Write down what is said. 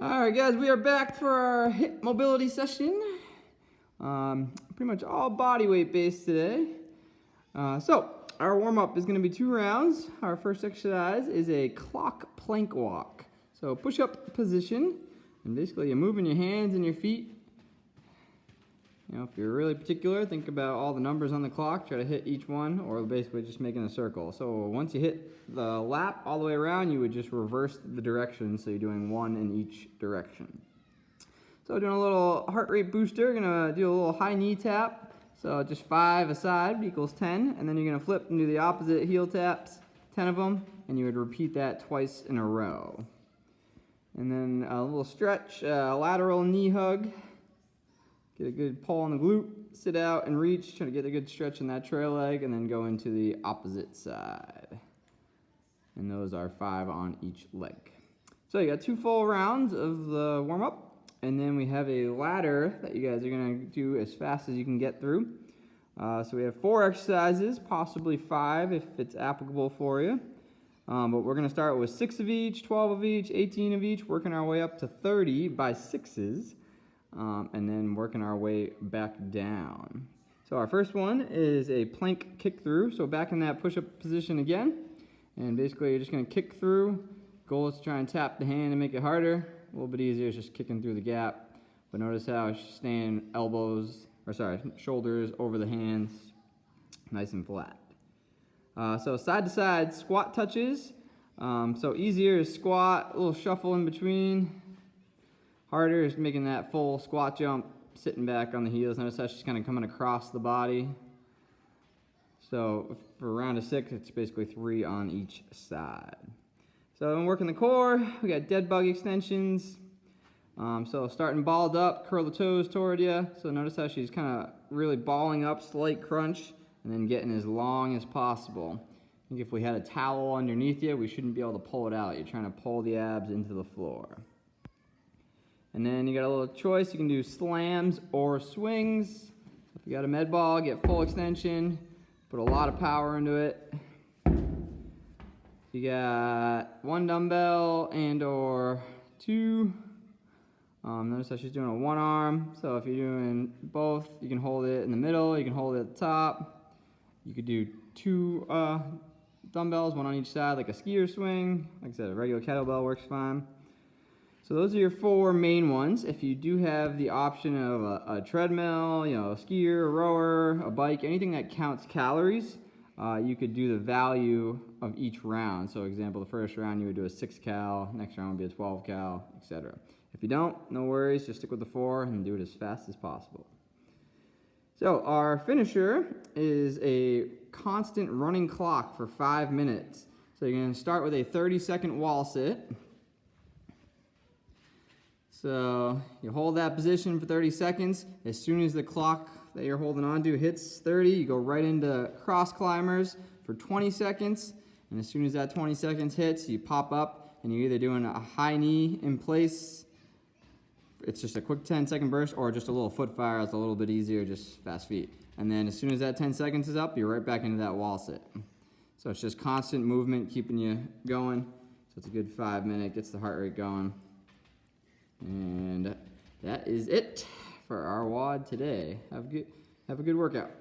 All right, guys, we are back for our hip mobility session. Pretty much all body weight based today. So our warm-up is going to be 2 rounds. Our first exercise is a clock plank walk. So push-up position, and basically you're moving your hands and your feet. You know, if you're really particular, think about all the numbers on the clock, try to hit each one, or basically just making a circle. So once you hit the lap all the way around, you would just reverse the direction, so you're doing 1 in each direction. So doing a little heart rate booster, gonna do a little high knee tap. So just 5 a side equals 10, and then you're gonna flip and do the opposite heel taps, 10 of them, and you would repeat that twice in a row. And then a little stretch, lateral knee hug. Get a good pull on the glute, sit out and reach, try to get a good stretch in that trail leg, and then go into the opposite side. And those are 5 on each leg. So you got 2 full rounds of the warm-up, and then we have a ladder that you guys are gonna do as fast as you can get through. So we have 4 exercises, possibly 5 if it's applicable for you. But we're gonna start with 6 of each, 12 of each, 18 of each, working our way up to 30 by 6s. And then working our way back down. So our first one is a plank kick through. So back in that push-up position again. And basically you're just going to kick through. Goal is to try and tap the hand and make it harder. A little bit easier is just kicking through the gap. But notice how it's staying shoulders over the hands. Nice and flat. So side to side squat touches. So easier is squat, a little shuffle in between. Harder is making that full squat jump, sitting back on the heels. Notice how she's kind of coming across the body. So for round of 6, it's basically 3 on each side. So I'm working the core. We got dead bug extensions. So starting balled up, curl the toes toward you. So notice how she's kind of really balling up, slight crunch, and then getting as long as possible. I think if we had a towel underneath you, we shouldn't be able to pull it out. You're trying to pull the abs into the floor. And then you got a little choice. You can do slams or swings. If you got a med ball, get full extension. Put a lot of power into it. You got 1 dumbbell and or 2. Notice how she's doing a 1 arm. So if you're doing both, you can hold it in the middle. You can hold it at the top. You could do 2 dumbbells, 1 on each side, like a skier swing. Like I said, a regular kettlebell works fine. So those are your 4 main ones. If you do have the option of a treadmill, you know, a skier, a rower, a bike, anything that counts calories, you could do the value of each round. So example, the first round you would do a 6 cal, next round would be a 12 cal, etc. If you don't, no worries, just stick with the 4 and do it as fast as possible. So our finisher is a constant running clock for 5 minutes. So you're gonna start with a 30-second wall sit. So you hold that position for 30 seconds. As soon as the clock that you're holding on to hits 30, you go right into cross climbers for 20 seconds. And as soon as that 20 seconds hits, you pop up and you're either doing a high knee in place. It's just a quick 10-second burst, or just a little foot fire. It's a little bit easier, just fast feet. And then as soon as that 10 seconds is up, you're right back into that wall sit. So it's just constant movement keeping you going. So it's a good 5 minute, gets the heart rate going. And that is it for our WOD today. Have a good workout.